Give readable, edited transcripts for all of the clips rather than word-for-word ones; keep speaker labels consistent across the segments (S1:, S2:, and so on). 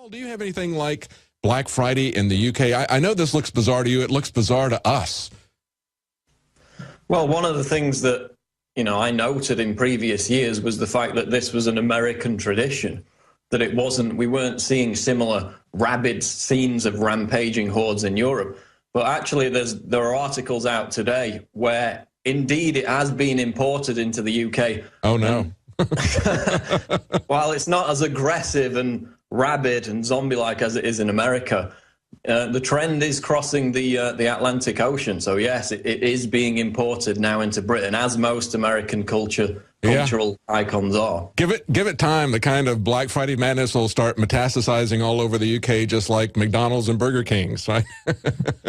S1: Do you have anything like Black Friday in the UK? I know this looks bizarre to you. It looks bizarre to us.
S2: Well, one of the things that, I noted in previous years was the fact that this was an American tradition, that we weren't seeing similar rabid scenes of rampaging hordes in Europe. But actually, there are articles out today where indeed it has been imported into the UK.
S1: Oh, no.
S2: While it's not as aggressive and rabid and zombie-like as it is in America, the trend is crossing the Atlantic Ocean. So yes, it is being imported now into Britain, as most American cultural icons are.
S1: Give it time. The kind of Black Friday madness will start metastasizing all over the UK, just like McDonald's and Burger King's. Right?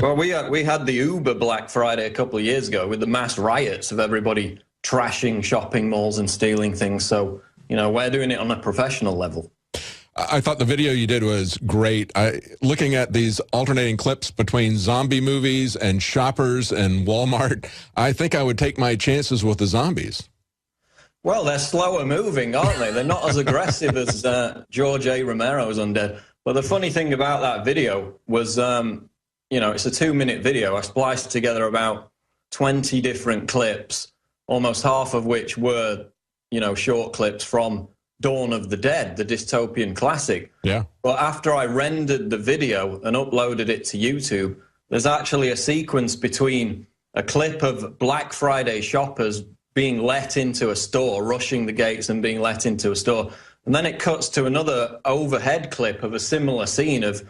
S2: Well, we had the Uber Black Friday a couple of years ago with the mass riots of everybody trashing shopping malls and stealing things. So, we're doing it on a professional level.
S1: I thought the video you did was great. Looking at these alternating clips between zombie movies and shoppers and Walmart, I think I would take my chances with the zombies.
S2: Well, they're slower moving, aren't they? They're not as aggressive as George A. Romero's Undead. But the funny thing about that video was, it's a 2-minute video. I spliced together about 20 different clips, almost half of which were, short clips from Dawn of the Dead, the dystopian classic.
S1: Yeah.
S2: But after I rendered the video and uploaded it to YouTube, there's actually a sequence between a clip of Black Friday shoppers being let into a store, rushing the gates and being let into a store. And then it cuts to another overhead clip of a similar scene of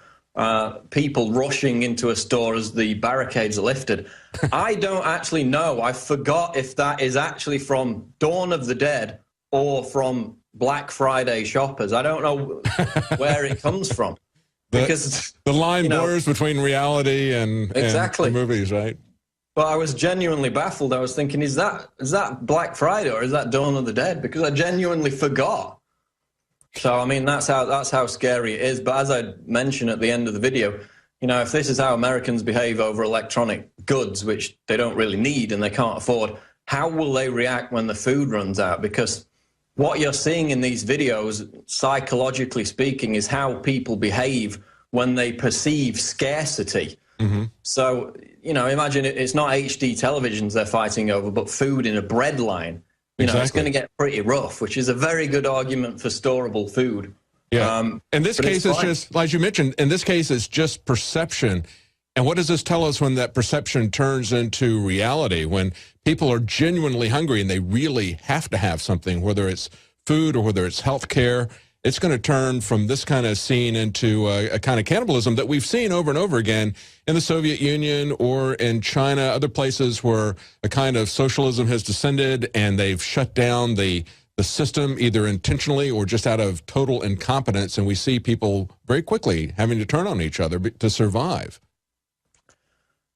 S2: people rushing into a store as the barricades are lifted. I don't actually know. I forgot if that is actually from Dawn of the Dead or from Black Friday shoppers. I don't know where it comes from. Because
S1: the line blurs between reality and the movies, right?
S2: But I was genuinely baffled. I was thinking, is that Black Friday or is that Dawn of the Dead? Because I genuinely forgot. So, I mean, that's how scary it is. But as I mentioned at the end of the video, if this is how Americans behave over electronic goods, which they don't really need and they can't afford, how will they react when the food runs out? Because what you're seeing in these videos, psychologically speaking, is how people behave when they perceive scarcity. Mm-hmm. So, imagine it's not HD televisions they're fighting over, but food in a bread line. It's going to get pretty rough, which is a very good argument for storable food.
S1: Yeah. In this case, it's just, as you mentioned, in this case, it's just perception. And what does this tell us when that perception turns into reality, when people are genuinely hungry and they really have to have something, whether it's food or whether it's health care? It's going to turn from this kind of scene into a kind of cannibalism that we've seen over and over again in the Soviet Union or in China, other places where a kind of socialism has descended and they've shut down the system either intentionally or just out of total incompetence. And we see people very quickly having to turn on each other to survive.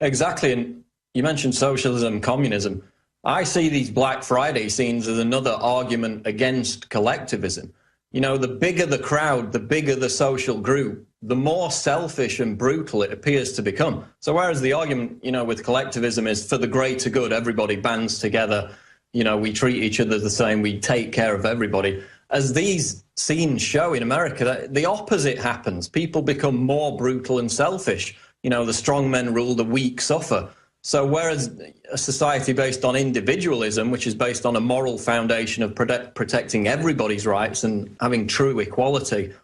S2: Exactly. And you mentioned socialism, communism. I see these Black Friday scenes as another argument against collectivism. The bigger the crowd, the bigger the social group, the more selfish and brutal it appears to become. So whereas the argument, with collectivism is for the greater good, everybody bands together, we treat each other the same, we take care of everybody. As these scenes show in America, the opposite happens. People become more brutal and selfish. The strong men rule, the weak suffer. So whereas a society based on individualism, which is based on a moral foundation of protecting everybody's rights and having true equality,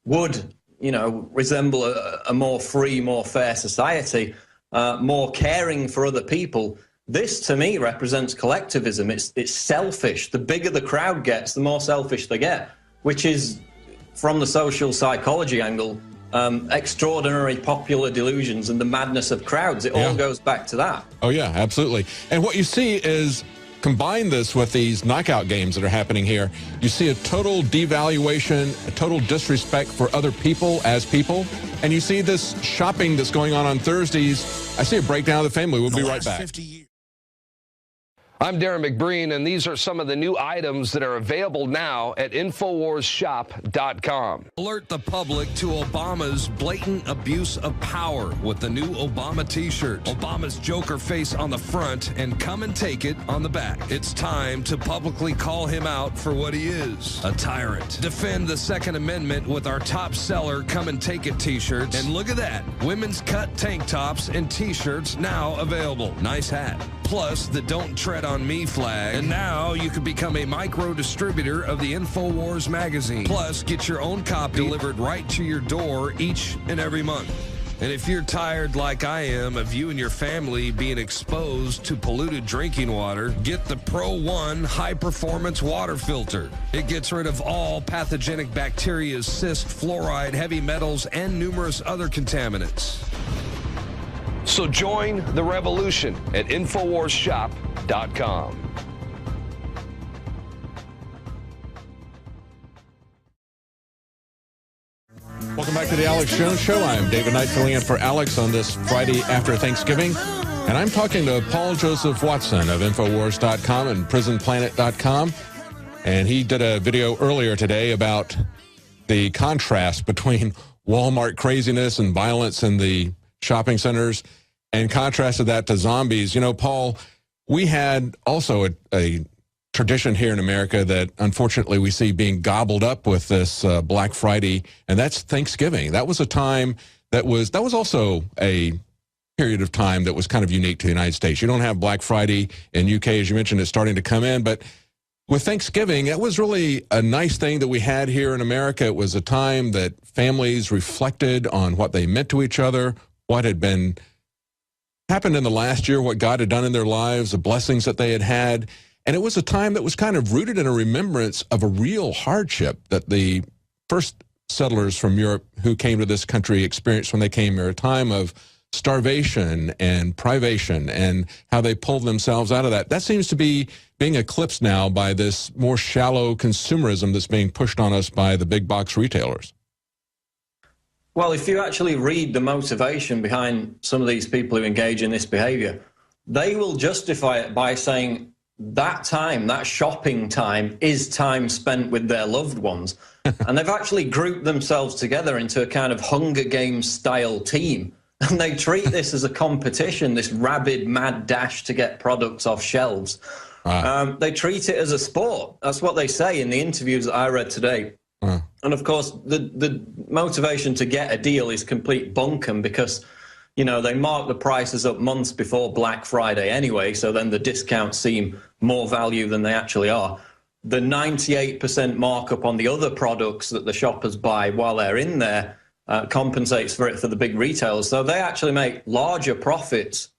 S2: would, resemble a more free, more fair society, more caring for other people, this to me represents collectivism. It's selfish. The bigger the crowd gets, the more selfish they get, which is, from the social psychology angle, extraordinary popular delusions and the madness of crowds. It all goes back to that.
S1: Oh, yeah, absolutely. And what you see is, combine this with these knockout games that are happening here, you see a total devaluation, a total disrespect for other people as people, and you see this shopping that's going on Thursdays. I see a breakdown of the family. We'll be right back.
S3: I'm Darren McBreen, and these are some of the new items that are available now at InfoWarsShop.com.
S4: Alert the public to Obama's blatant abuse of power with the new Obama t-shirt. Obama's Joker face on the front and come and take it on the back. It's time to publicly call him out for what he is, a tyrant. Defend the Second Amendment with our top seller Come and Take It t-shirts. And look at that, women's cut tank tops and t-shirts now available. Nice hat. Plus the Don't Tread on Me flag. And now you can become a micro distributor of the InfoWars magazine. Plus, get your own copy delivered right to your door each and every month. And if you're tired like I am of you and your family being exposed to polluted drinking water, get the Pro One high-performance water filter. It gets rid of all pathogenic bacteria, cyst, fluoride, heavy metals, and numerous other contaminants.
S3: So join the revolution at InfoWarsShop.com.
S1: Welcome back to the Alex Jones Show. I'm David Knight filling in for Alex on this Friday after Thanksgiving. And I'm talking to Paul Joseph Watson of Infowars.com and PrisonPlanet.com. And he did a video earlier today about the contrast between Walmart craziness and violence in the shopping centers and contrasted that to zombies. You know, Paul, we had also a tradition here in America that unfortunately we see being gobbled up with this Black Friday, and that's Thanksgiving. That was a time that was also a period of time that was kind of unique to the United States. You don't have Black Friday in UK, as you mentioned, it's starting to come in, but with Thanksgiving, it was really a nice thing that we had here in America. It was a time that families reflected on what they meant to each other, what had happened in the last year, what God had done in their lives, the blessings that they had had. And it was a time that was kind of rooted in a remembrance of a real hardship that the first settlers from Europe who came to this country experienced when they came here, a time of starvation and privation and how they pulled themselves out of that. That seems to be being eclipsed now by this more shallow consumerism that's being pushed on us by the big box retailers.
S2: Well, if you actually read the motivation behind some of these people who engage in this behavior, they will justify it by saying that time, that shopping time, is time spent with their loved ones. And they've actually grouped themselves together into a kind of Hunger Games style team. And they treat this as a competition, this rabid, mad dash to get products off shelves. They treat it as a sport. That's what they say in the interviews that I read today. And of course, the motivation to get a deal is complete bunkum because, you know, they mark the prices up months before Black Friday anyway, so then the discounts seem more value than they actually are. The 98% markup on the other products that the shoppers buy while they're in there compensates for it for the big retailers. So they actually make larger profit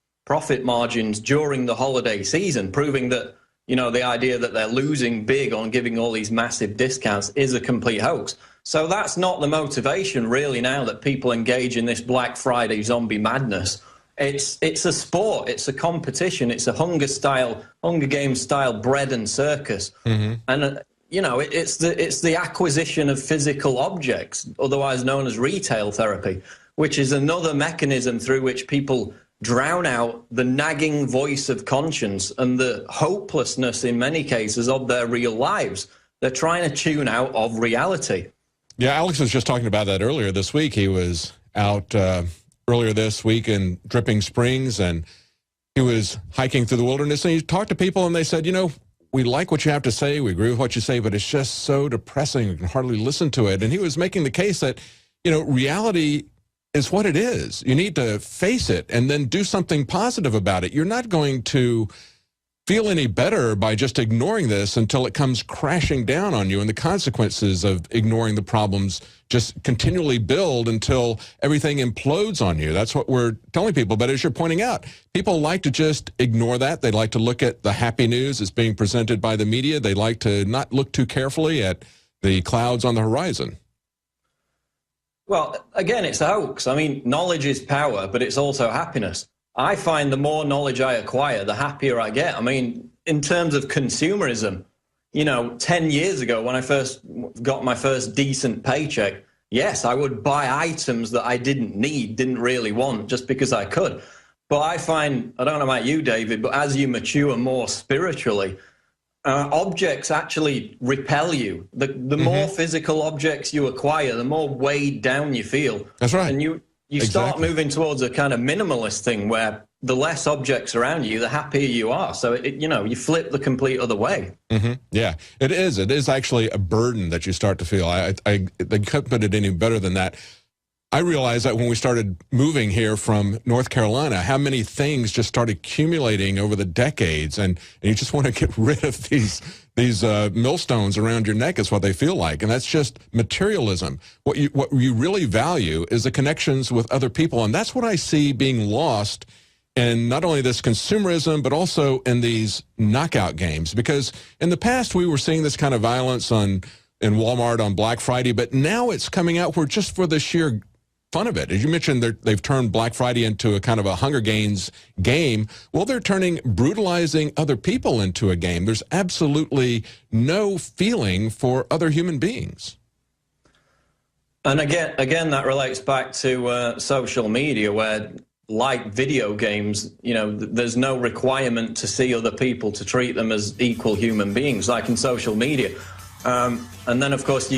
S2: margins during the holiday season, proving that, you know, the idea that they're losing big on giving all these massive discounts is a complete hoax. So that's not the motivation really now that people engage in this Black Friday zombie madness. It's a sport, it's a competition, it's a Hunger Games style bread and circus. And you know, it's the acquisition of physical objects, otherwise known as retail therapy, which is another mechanism through which people drown out the nagging voice of conscience and the hopelessness in many cases of their real lives. They're trying to tune out of reality.
S1: Yeah, Alex was just talking about that earlier this week. He was out earlier this week in Dripping Springs, and he was hiking through the wilderness, and he talked to people, and they said, you know, we like what you have to say, we agree with what you say, but it's just so depressing, we can hardly listen to it. And he was making the case that, you know, reality is what it is. You need to face it and then do something positive about it. You're not going to feel any better by just ignoring this until it comes crashing down on you, and the consequences of ignoring the problems just continually build until everything implodes on you. That's what we're telling people. But as you're pointing out, people like to just ignore that. They like to look at the happy news that's being presented by the media. They like to not look too carefully at the clouds on the horizon.
S2: Well, again, it's a hoax. I mean, knowledge is power, but it's also happiness. I find the more knowledge I acquire, the happier I get. I mean, in terms of consumerism, you know, 10 years ago when I first got my first decent paycheck, yes, I would buy items that I didn't need, didn't really want, just because I could. But I find, I don't know about you, David, but as you mature more spiritually, objects actually repel you. The more physical objects you acquire, the more weighed down you feel.
S1: That's right.
S2: And you start moving towards a kind of minimalist thing where the less objects around you, the happier you are. So, you flip the complete other way.
S1: Yeah, it is. It is actually a burden that you start to feel. They couldn't put it any better than that. I realized that when we started moving here from North Carolina, how many things just started accumulating over the decades, and you just want to get rid of these millstones around your neck is what they feel like, and that's just materialism. What you really value is the connections with other people, and that's what I see being lost in not only this consumerism, but also in these knockout games. Because in the past, we were seeing this kind of violence in Walmart on Black Friday, but now it's coming out where just for the sheer fun of it. As you mentioned, they've turned Black Friday into a kind of a Hunger Games game. Well, they're turning brutalizing other people into a game. There's absolutely no feeling for other human beings.
S2: And again, that relates back to social media, where, like video games, there's no requirement to see other people to treat them as equal human beings, like in social media. And then, of course,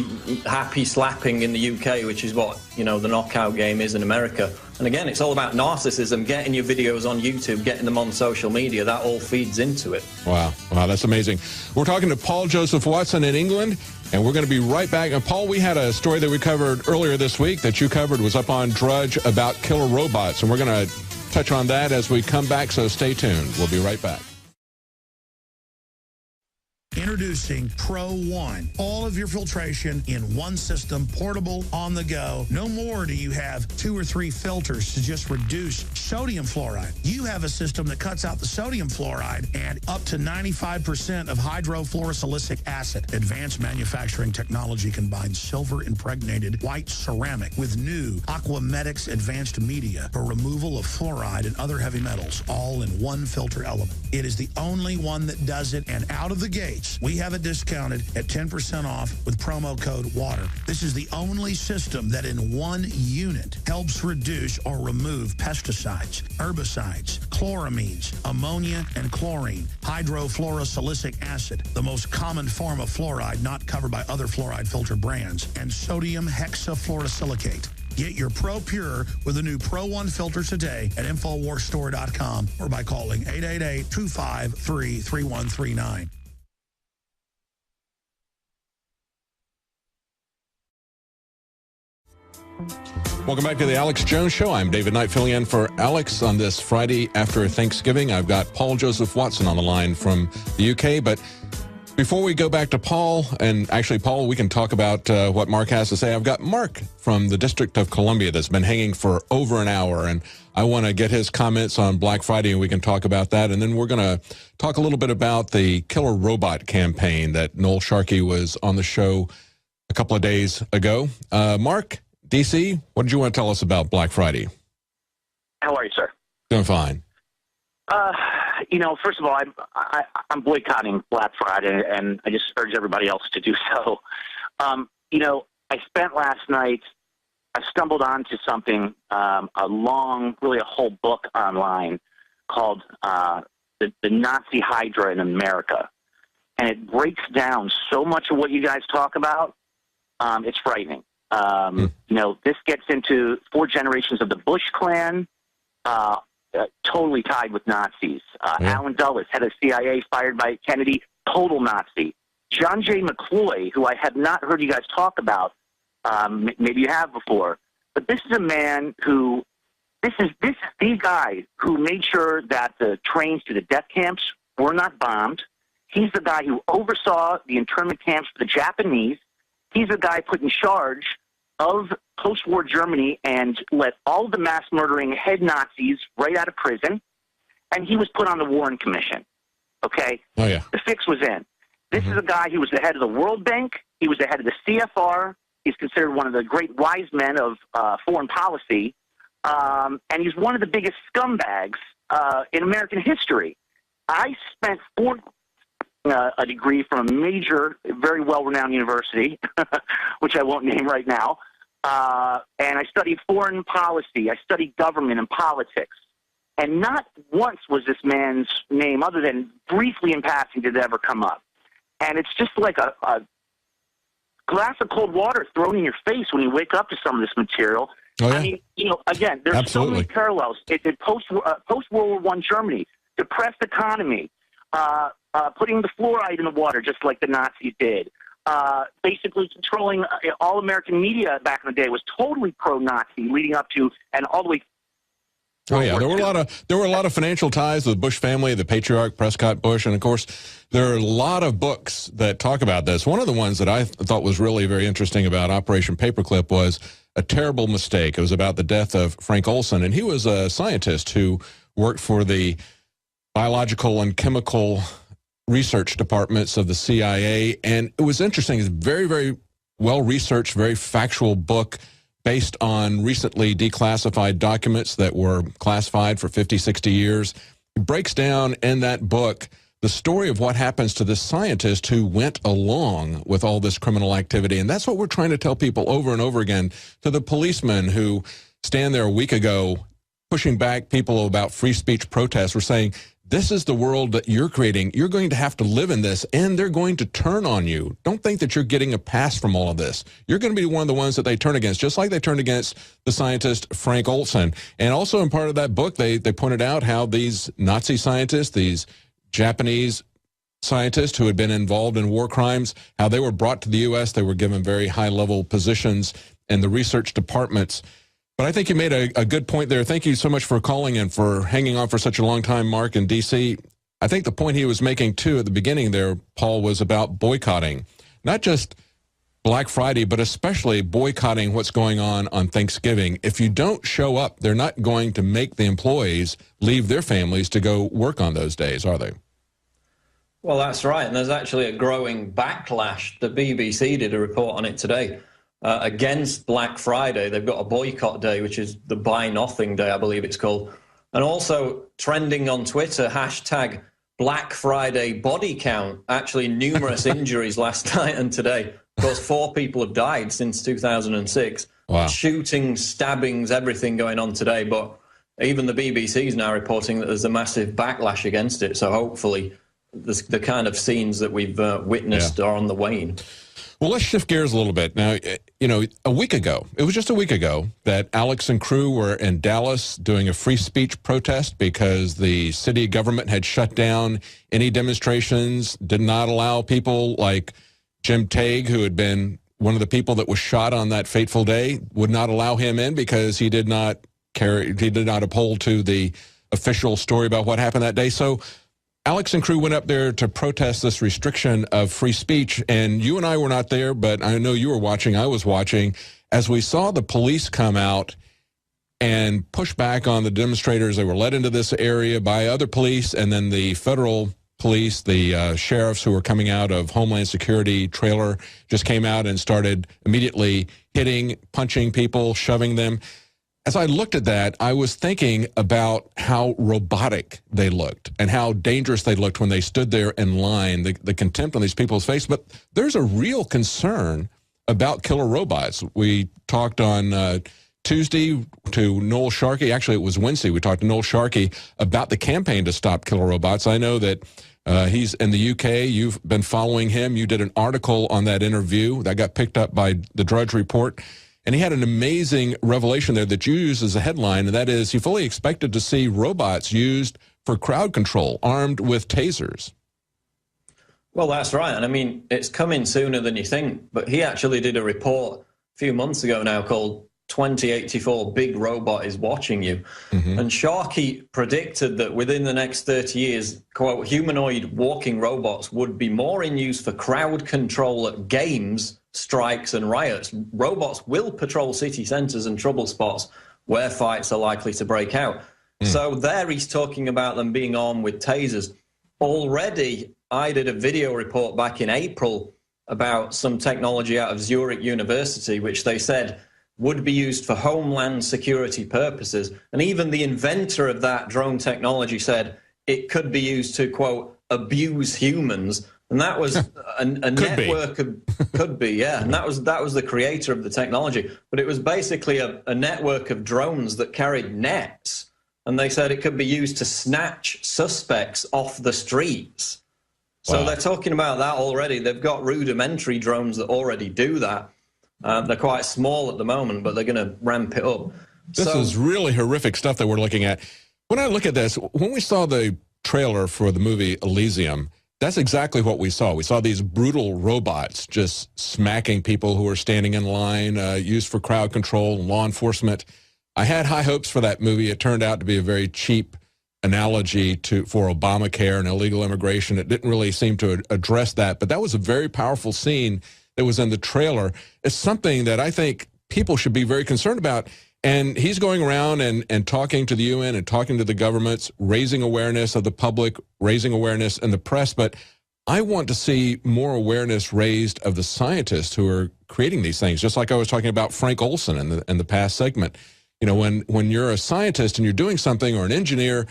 S2: happy slapping in the UK, which is what, the knockout game is in America. And again, it's all about narcissism, getting your videos on YouTube, getting them on social media. That all feeds into it. Wow,
S1: that's amazing. We're talking to Paul Joseph Watson in England, and we're going to be right back. And Paul, we had a story that we covered earlier this week that you covered, was up on Drudge, about killer robots. And we're going to touch on that as we come back, so stay tuned. We'll be right back.
S5: Introducing Pro One. All of your filtration in one system, portable, on the go. No more do you have 2 or 3 filters to just reduce sodium fluoride. You have a system that cuts out the sodium fluoride and up to 95% of hydrofluorosilicic acid. Advanced manufacturing technology combines silver-impregnated white ceramic with new Aquamedics advanced media for removal of fluoride and other heavy metals, all in one filter element. It is the only one that does it, and out of the gates, we have it discounted at 10% off with promo code WATER. This is the only system that in one unit helps reduce or remove pesticides, herbicides, chloramines, ammonia, and chlorine, hydrofluorosilicic acid, the most common form of fluoride not covered by other fluoride filter brands, and sodium hexafluorosilicate. Get your Pro Pure with the new Pro One filter today at InfoWarsStore.com or by calling 888-253-3139.
S1: Welcome back to the Alex Jones Show. I'm David Knight, filling in for Alex on this Friday after Thanksgiving. I've got Paul Joseph Watson on the line from the UK. But before we go back to Paul, and actually, Paul, we can talk about what Mark has to say. I've got Mark from the District of Columbia that's been hanging for over an hour, and I want to get his comments on Black Friday, and we can talk about that. And then we're going to talk a little bit about the killer robot campaign that Noel Sharkey was on the show a couple of days ago. Mark, DC, what did you want to tell us about Black Friday?
S6: How are you, sir?
S1: Doing fine.
S6: First of all, I'm boycotting Black Friday, and I just urge everybody else to do so. I spent last night, I stumbled onto something, a whole book online called the Nazi Hydra in America. And it breaks down so much of what you guys talk about. It's frightening. This gets into 4 generations of the Bush clan, totally tied with Nazis. Alan Dulles, head of CIA, fired by Kennedy, total Nazi. John J. McCloy, who I have not heard you guys talk about, maybe you have before, but this is a man who, these guys who made sure that the trains to the death camps were not bombed. He's the guy who oversaw the internment camps for the Japanese. He's the guy put in charge of post-war Germany and let all the mass murdering head Nazis right out of prison. And he was put on the Warren Commission. Okay?
S1: Oh, yeah.
S6: The fix was in. This is a guy who was the head of the World Bank. He was the head of the CFR. He's considered one of the great wise men of foreign policy. And he's one of the biggest scumbags in American history. I spent a degree from a major, very well-renowned university, which I won't name right now. And I studied foreign policy. I studied government and politics. And not once was this man's name, other than briefly in passing, did it ever come up. And it's just like a glass of cold water thrown in your face when you wake up to some of this material.
S1: Oh, yeah.
S6: I mean, again, there's so many parallels. In post-World War I Germany, depressed economy, putting the fluoride in the water just like the Nazis did, basically controlling all American media back in the day was totally pro-Nazi, leading up to and all the way.
S1: Oh yeah, there were a lot of financial ties with the Bush family, the patriarch Prescott Bush, and of course, there are a lot of books that talk about this. One of the ones that I thought was really very interesting about Operation Paperclip was A Terrible Mistake. It was about the death of Frank Olson, and he was a scientist who worked for the biological and chemical research departments of the CIA, and it was interesting. It's very, very well-researched, very factual book based on recently declassified documents that were classified for 50, 60 years. It breaks down in that book the story of what happens to this scientist who went along with all this criminal activity. And that's what we're trying to tell people over and over again, to the policemen who stand there a week ago pushing back people about free speech protests. We're saying, this is the world that you're creating. You're going to have to live in this, and they're going to turn on you. Don't think that you're getting a pass from all of this. You're going to be one of the ones that they turn against, just like they turned against the scientist Frank Olson. And also in part of that book, they pointed out how these Nazi scientists, these Japanese scientists who had been involved in war crimes, how they were brought to the U.S., they were given very high-level positions in the research departments. But I think you made a good point there. Thank you so much for calling and for hanging on for such a long time, Mark, in D.C. I think the point he was making, too, at the beginning there, Paul, was about boycotting. Not just Black Friday, but especially boycotting what's going on Thanksgiving. If you don't show up, they're not going to make the employees leave their families to go work on those days, are they?
S2: Well, that's right. And there's actually a growing backlash. The BBC did a report on it today. Against Black Friday. They've got a boycott day, which is the Buy Nothing Day, I believe it's called. And also trending on Twitter, hashtag Black Friday body count. Actually, numerous injuries last night and today. Of course, 4 people have died since 2006.
S1: Wow.
S2: Shootings, stabbings, everything going on today. But even the BBC is now reporting that there's a massive backlash against it. So hopefully the kind of scenes that we've witnessed are on the wane.
S1: Well, let's shift gears a little bit. Now, a week ago, it was just a week ago, that Alex and crew were in Dallas doing a free speech protest because the city government had shut down any demonstrations, did not allow people like Jim Tague, who had been one of the people that was shot on that fateful day, would not allow him in because he did not uphold to the official story about what happened that day. So Alex and crew went up there to protest this restriction of free speech, and you and I were not there, but I know you were watching, I was watching, as we saw the police come out and push back on the demonstrators. They were led into this area by other police, and then the federal police, the sheriffs who were coming out of Homeland Security trailer just came out and started immediately hitting, punching people, shoving them. As I looked at that, I was thinking about how robotic they looked and how dangerous they looked when they stood there in line, the contempt on these people's face. But there's a real concern about killer robots. We talked on Tuesday to Noel Sharkey. Actually, it was Wednesday. We talked to Noel Sharkey about the campaign to stop killer robots. I know that he's in the UK. You've been following him. You did an article on that interview that got picked up by the Drudge Report. And he had an amazing revelation there that you used as a headline, and that is he fully expected to see robots used for crowd control, armed with tasers.
S2: Well, that's right. And I mean, it's coming sooner than you think. But he actually did a report a few months ago now called 2084 Big Robot is Watching You. Mm-hmm. And Sharkey predicted that within the next 30 years, quote, humanoid walking robots would be more in use for crowd control at games, strikes and riots. Robots will patrol city centers and trouble spots where fights are likely to break out. So there he's talking about them being armed with tasers. Already, I did a video report back in April about some technology out of Zurich University, which they said would be used for homeland security purposes. And even the inventor of that drone technology said it could be used to, quote, abuse humans. And that was a network of, could be, yeah. And that was the creator of the technology. But it was basically a network of drones that carried nets. and they said it could be used to snatch suspects off the streets. So they're talking about that already. They've got rudimentary drones that already do that. They're quite small at the moment, but they're going to ramp it up.
S1: This is really horrific stuff that we're looking at. When I look at this, when we saw the trailer for the movie Elysium, that's exactly what we saw. We saw these brutal robots just smacking people who were standing in line, used for crowd control and law enforcement. I had high hopes for that movie. It turned out to be a very cheap analogy for Obamacare and illegal immigration. It didn't really seem to address that, but that was a very powerful scene that was in the trailer. It's something that I think people should be very concerned about. And he's going around and talking to the UN and talking to the governments, raising awareness of the public, raising awareness in the press. But I want to see more awareness raised of the scientists who are creating these things, just like I was talking about Frank Olson in the past segment. You know, when you're a scientist and you're doing something, or an engineer,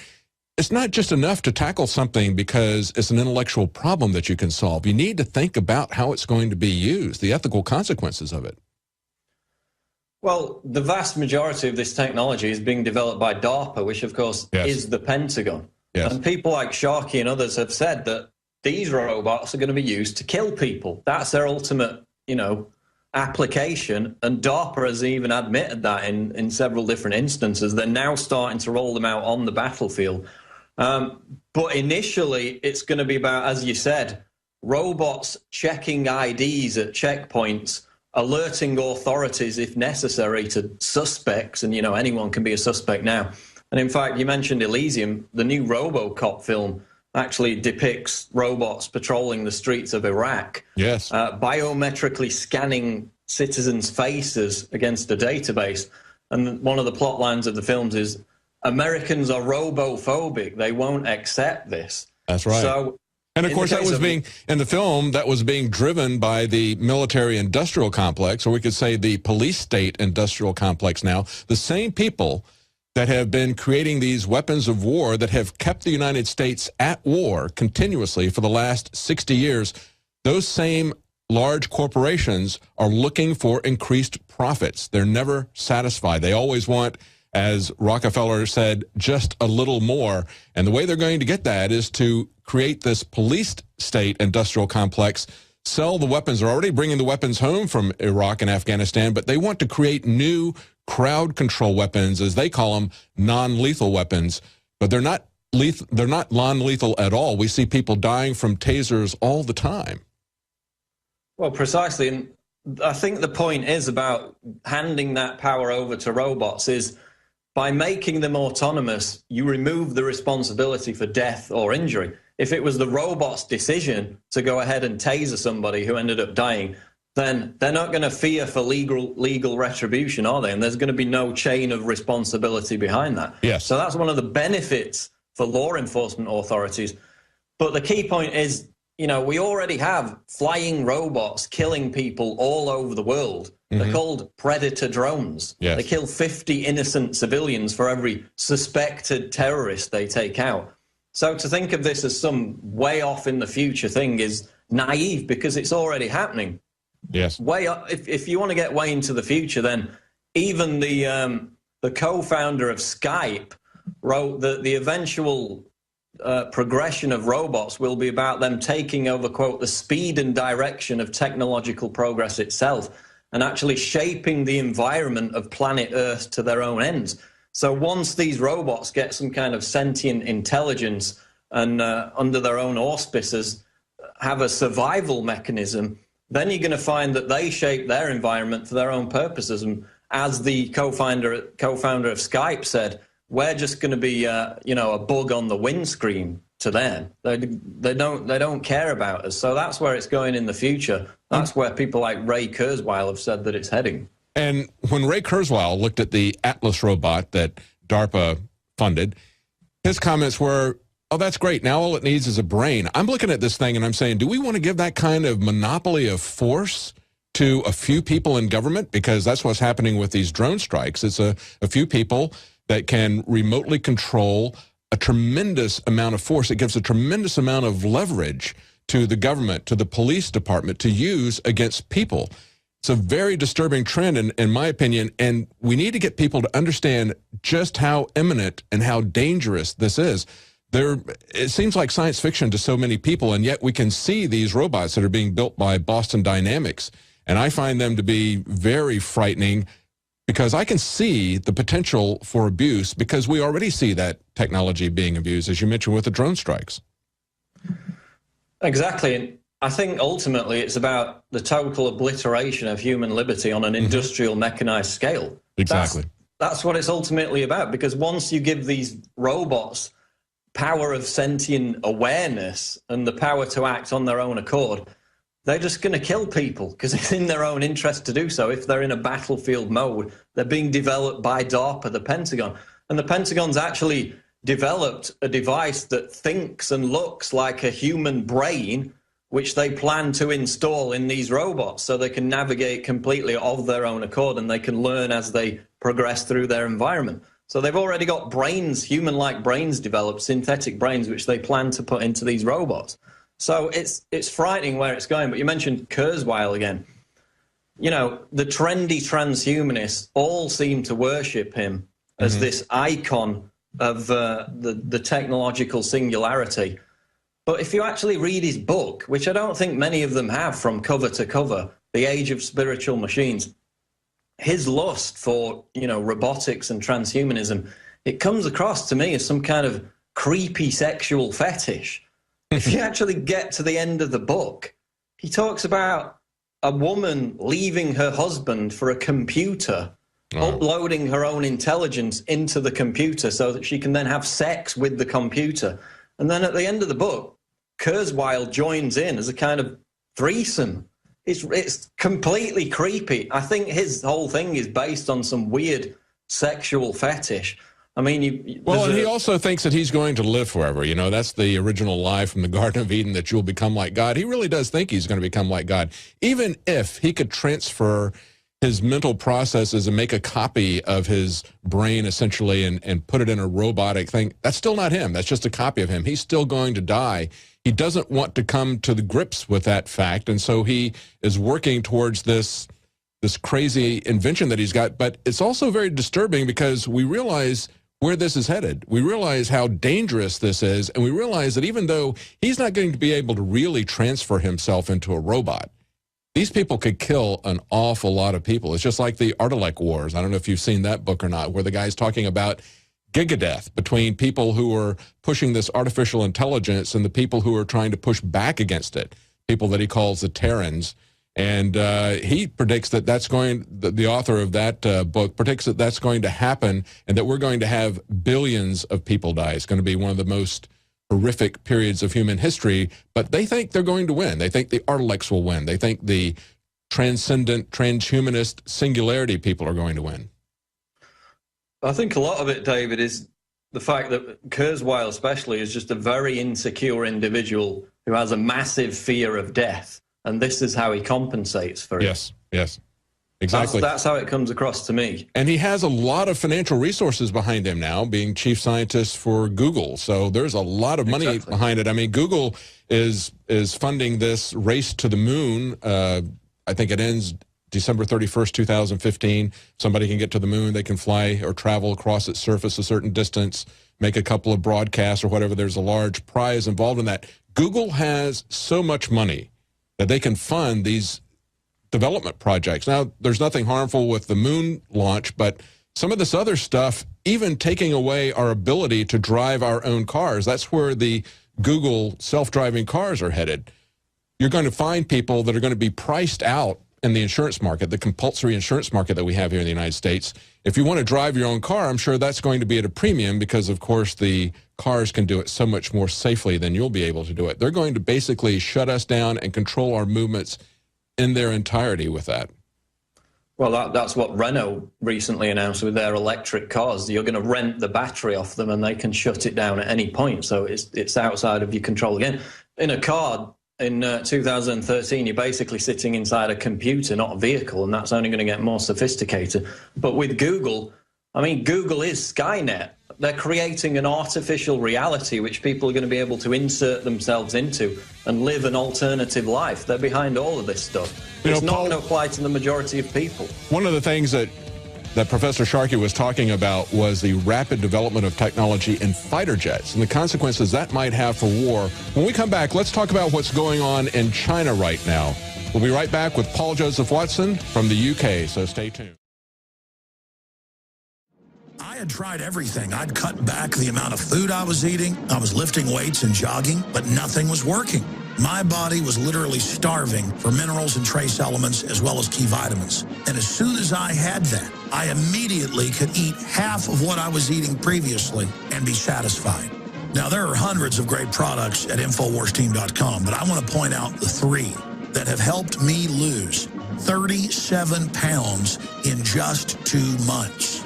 S1: it's not just enough to tackle something because it's an intellectual problem that you can solve. You need to think about how it's going to be used, the ethical consequences of it.
S2: Well, the vast majority of this technology is being developed by DARPA, which, of course, is the Pentagon.
S1: Yes.
S2: And people like Sharkey and others have said that these robots are going to be used to kill people. That's their ultimate, application. And DARPA has even admitted that in several different instances. They're now starting to roll them out on the battlefield. But initially, it's going to be about, as you said, robots checking IDs at checkpoints, alerting authorities if necessary to suspects, and anyone can be a suspect now. And in fact, you mentioned Elysium. The new RoboCop film actually depicts robots patrolling the streets of Iraq, biometrically scanning citizens' faces against a database. And one of the plot lines of the films is, Americans are robophobic. They won't accept this.
S1: That's right.
S2: So,
S1: and of course, that was being, in the film, that was being driven by the military-industrial complex, or we could say the police-state industrial complex now. The same people that have been creating these weapons of war that have kept the United States at war continuously for the last 60 years, those same large corporations are looking for increased profits. They're never satisfied. They always want, as Rockefeller said, just a little more. And the way they're going to get that is to create this police state industrial complex, sell the weapons. They're already bringing the weapons home from Iraq and Afghanistan, but they want to create new crowd control weapons, as they call them, non-lethal weapons. But they're not non-lethal at all. We see people dying from tasers all the time.
S2: Well, precisely. And I think the point is about handing that power over to robots is, by making them autonomous, you remove the responsibility for death or injury. If it was the robot's decision to go ahead and taser somebody who ended up dying, then they're not going to fear for legal retribution, are they? And there's going to be no chain of responsibility behind that.
S1: Yes.
S2: So that's one of the benefits for law enforcement authorities. But the key point is, we already have flying robots killing people all over the world. They're called predator drones.
S1: Yes.
S2: They kill 50 innocent civilians for every suspected terrorist they take out. So to think of this as some way off in the future thing is naive, because it's already happening.
S1: Yes.
S2: Way up, if you want to get way into the future, then even the co-founder of Skype wrote that the eventual progression of robots will be about them taking over, quote, the speed and direction of technological progress itself, and actually shaping the environment of planet Earth to their own ends. So once these robots get some kind of sentient intelligence and under their own auspices have a survival mechanism, then you're going to find that they shape their environment for their own purposes. And as the co-founder of Skype said, we're just going to be, a bug on the windscreen to them. They don't care about us. So that's where it's going in the future. That's where people like Ray Kurzweil have said that it's heading.
S1: And when Ray Kurzweil looked at the Atlas robot that DARPA funded, his comments were, oh, that's great. Now all it needs is a brain. I'm looking at this thing and I'm saying, do we want to give that kind of monopoly of force to a few people in government? Because that's what's happening with these drone strikes. It's a few people that can remotely control a tremendous amount of force. It gives a tremendous amount of leverage to the government, to the police department to use against people. It's a very disturbing trend, in my opinion, and we need to get people to understand just how imminent and how dangerous this is. It seems like science fiction to so many people, and yet we can see these robots that are being built by Boston Dynamics, and I find them to be very frightening because I can see the potential for abuse because we already see that technology being abused, as you mentioned, with the drone strikes.
S2: Exactly. And I think ultimately it's about the total obliteration of human liberty on an industrial mechanized scale.
S1: Exactly.
S2: That's what it's ultimately about, because once you give these robots power of sentient awareness and the power to act on their own accord, they're just going to kill people because it's in their own interest to do so. If they're in a battlefield mode, they're being developed by DARPA, the Pentagon. And the Pentagon's actually developed a device that thinks and looks like a human brain, which they plan to install in these robots so they can navigate completely of their own accord and they can learn as they progress through their environment. So they've already got brains, human-like brains developed, synthetic brains, which they plan to put into these robots. So it's frightening where it's going. But you mentioned Kurzweil again. You know, the trendy transhumanists all seem to worship him as this icon of the technological singularity. But if you actually read his book, which I don't think many of them have from cover to cover, The Age of Spiritual Machines, his lust for, you know, robotics and transhumanism, it comes across to me as some kind of creepy sexual fetish. If you actually get to the end of the book, he talks about a woman leaving her husband for a computer, uploading her own intelligence into the computer so that she can then have sex with the computer. And then at the end of the book, Kurzweil joins in as a kind of threesome. It's completely creepy. I think his whole thing is based on some weird sexual fetish. I mean,
S1: and he also thinks that he's going to live forever. You know, that's the original lie from the Garden of Eden, that you'll become like God. He really does think he's going to become like God. Even if he could transfer his mental processes and make a copy of his brain, essentially, and put it in a robotic thing, that's still not him. That's just a copy of him. He's still going to die. He doesn't want to come to the grips with that fact, and so he is working towards this crazy invention that he's got. But it's also very disturbing because we realize where this is headed. We realize how dangerous this is, and we realize that even though he's not going to be able to really transfer himself into a robot, these people could kill an awful lot of people. It's just like the Artilect Wars. I don't know if you've seen that book or not, where the guy's talking about gigadeath between people who are pushing this artificial intelligence and the people who are trying to push back against it, people that he calls the Terrans. And he predicts that that's going, the author of that book predicts that that's going to happen and that we're going to have billions of people die. It's going to be one of the most horrific periods of human history, but they think they're going to win. They think the Artilects will win. They think the transcendent, transhumanist singularity people are going to win.
S2: I think a lot of it, David, is the fact that Kurzweil especially is just a very insecure individual who has a massive fear of death. And this is how he compensates for it.
S1: Yes, yes, exactly.
S2: That's how it comes across to me.
S1: And he has a lot of financial resources behind him now, being chief scientist for Google. So there's a lot of money behind it. I mean, Google is funding this race to the moon. I think it ends December 31st, 2015. Somebody can get to the moon. They can fly or travel across its surface a certain distance, make a couple of broadcasts or whatever. There's a large prize involved in that. Google has so much money that they can fund these development projects. Now, there's nothing harmful with the moon launch, but some of this other stuff, even taking away our ability to drive our own cars, that's where the Google self-driving cars are headed. You're going to find people that are going to be priced out in the insurance market, the compulsory insurance market that we have here in the United States. If you want to drive your own car, I'm sure that's going to be at a premium because, of course, the cars can do it so much more safely than you'll be able to do it. They're going to basically shut us down and control our movements in their entirety with that.
S2: Well, that's what Renault recently announced with their electric cars. You're going to rent the battery off them and they can shut it down at any point. So it's outside of your control again. In a car, in 2013, you're basically sitting inside a computer, not a vehicle, and that's only going to get more sophisticated. But with Google, I mean, Google is Skynet. They're creating an artificial reality which people are going to be able to insert themselves into and live an alternative life. They're behind all of this stuff. It's not going to apply to the majority of people.
S1: One of the things that Professor Sharkey was talking about was the rapid development of technology in fighter jets and the consequences that might have for war. When we come back, let's talk about what's going on in China right now. We'll be right back with Paul Joseph Watson from the UK, so stay tuned.
S5: I had tried everything. I'd cut back the amount of food I was eating. I was lifting weights and jogging, but nothing was working. My body was literally starving for minerals and trace elements as well as key vitamins. And as soon as I had that, I immediately could eat half of what I was eating previously and be satisfied. Now, there are hundreds of great products at InfoWarsTeam.com, but I want to point out the 3 that have helped me lose 37 pounds in just 2 months.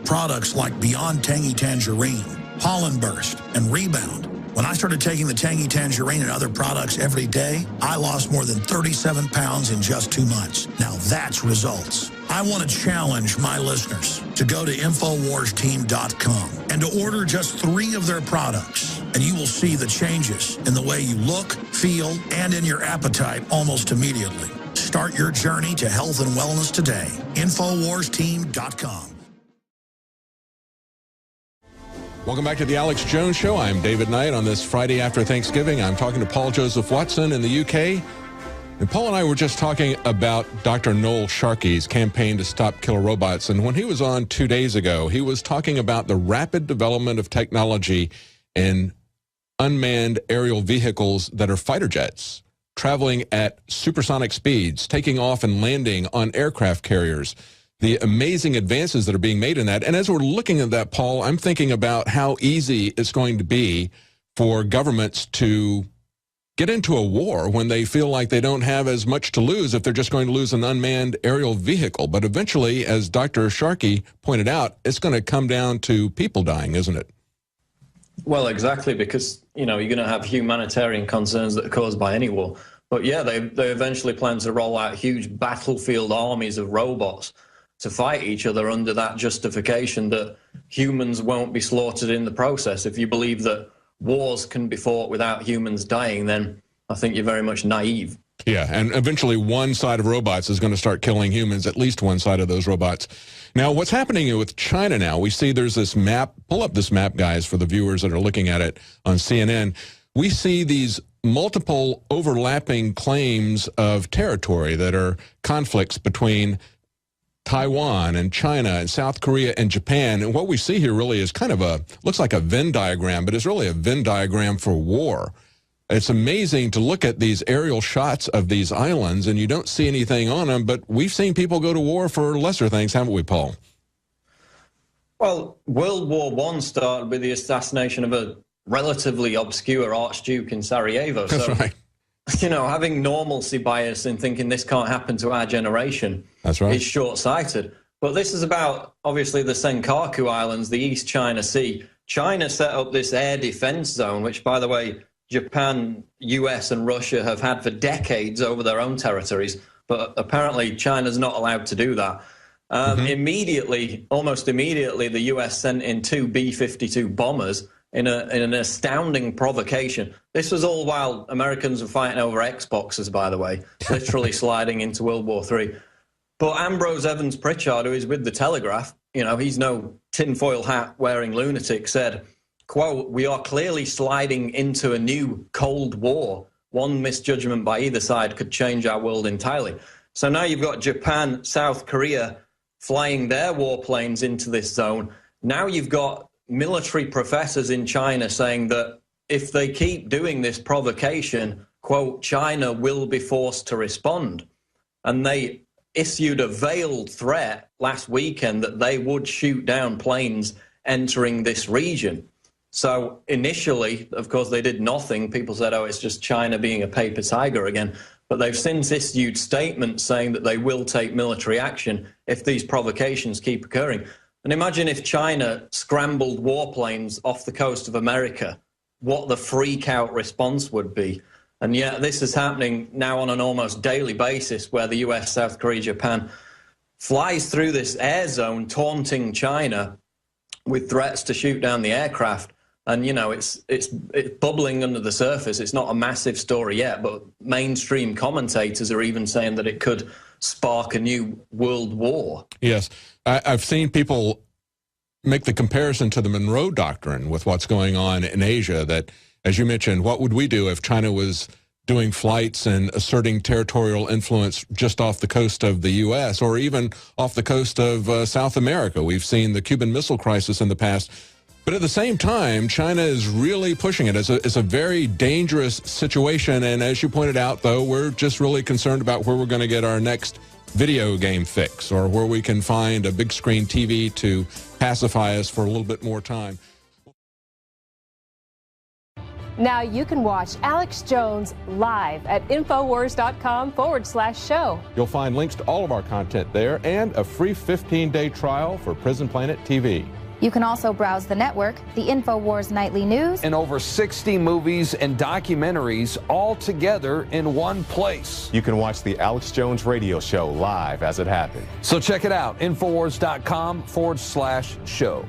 S5: Products like Beyond Tangy Tangerine, Pollen Burst, and Rebound. When I started taking the Tangy Tangerine and other products every day, I lost more than 37 pounds in just 2 months. Now that's results. I want to challenge my listeners to go to InfoWarsTeam.com and to order just 3 of their products, and you will see the changes in the way you look, feel, and in your appetite almost immediately. Start your journey to health and wellness today. InfoWarsTeam.com.
S1: Welcome back to the Alex Jones Show. I'm David Knight. On this Friday after Thanksgiving, I'm talking to Paul Joseph Watson in the UK. And Paul and I were just talking about Dr. Noel Sharkey's campaign to stop killer robots. And when he was on 2 days ago, he was talking about the rapid development of technology in unmanned aerial vehicles that are fighter jets, traveling at supersonic speeds, taking off and landing on aircraft carriers. The amazing advances that are being made in that. And as we're looking at that, Paul, I'm thinking about how easy it's going to be for governments to get into a war when they feel like they don't have as much to lose if they're just going to lose an unmanned aerial vehicle. But eventually, as Dr. Sharkey pointed out, it's going to come down to people dying, isn't it?
S2: Well, exactly, because, you're going to have humanitarian concerns that are caused by any war. But yeah, they eventually plan to roll out huge battlefield armies of robots to fight each other under that justification that humans won't be slaughtered in the process. If you believe that wars can be fought without humans dying, then I think you're very much naive.
S1: Yeah, and eventually one side of robots is going to start killing humans, at least one side of those robots. Now, what's happening with China now, we see there's this map. Pull up this map, guys, for the viewers that are looking at it on CNN. We see these multiple overlapping claims of territory that are conflicts between Taiwan and China and South Korea and Japan. And what we see here really is kind of looks like a Venn diagram, but it's really a Venn diagram for war. It's amazing to look at these aerial shots of these islands and you don't see anything on them, but we've seen people go to war for lesser things, haven't we, Paul?
S2: Well, World War I started with the assassination of a relatively obscure Archduke in Sarajevo.
S1: That's right.
S2: Having normalcy bias and thinking this can't happen to our generation is short-sighted. But this is about, obviously, the Senkaku Islands, the East China Sea. China set up this air defense zone, which, by the way, Japan, US, and Russia have had for decades over their own territories. But apparently, China's not allowed to do that. Almost immediately, the US sent in 2 B-52 bombers in an astounding provocation. This was all while Americans were fighting over Xboxes, by the way, literally sliding into World War III. But Ambrose Evans Pritchard, who is with the Telegraph, he's no tinfoil hat wearing lunatic, said, quote, "We are clearly sliding into a new Cold War. One misjudgment by either side could change our world entirely." So now you've got Japan, South Korea flying their warplanes into this zone. Now you've got military professors in China saying that if they keep doing this provocation, quote, China will be forced to respond. And they issued a veiled threat last weekend that they would shoot down planes entering this region. So initially, of course, they did nothing. People said, oh, it's just China being a paper tiger again. But they've since issued statements saying that they will take military action if these provocations keep occurring. And imagine if China scrambled warplanes off the coast of America, what the freak-out response would be. And yet this is happening now on an almost daily basis where the US, South Korea, Japan flies through this air zone, taunting China with threats to shoot down the aircraft. And, you know, it's bubbling under the surface. It's not a massive story yet, but mainstream commentators are even saying that it could spark a new world war.
S1: Yes. I've seen people make the comparison to the Monroe Doctrine with what's going on in Asia, that, as you mentioned, what would we do if China was doing flights and asserting territorial influence just off the coast of the U.S. or even off the coast of South America? We've seen the Cuban Missile Crisis in the past. But at the same time, China is really pushing it. It's a very dangerous situation. And as you pointed out, though, we're just really concerned about where we're going to get our next video game fix, or where we can find a big screen TV to pacify us for a little bit more time.
S7: Now you can watch Alex Jones live at Infowars.com/show.
S1: You'll find links to all of our content there and a free 15-day trial for Prison Planet TV.
S8: You can also browse the network, the InfoWars Nightly News,
S3: and over 60 movies and documentaries all together in one place.
S9: You can watch the Alex Jones radio show live as it happens.
S3: So check it out, Infowars.com/show.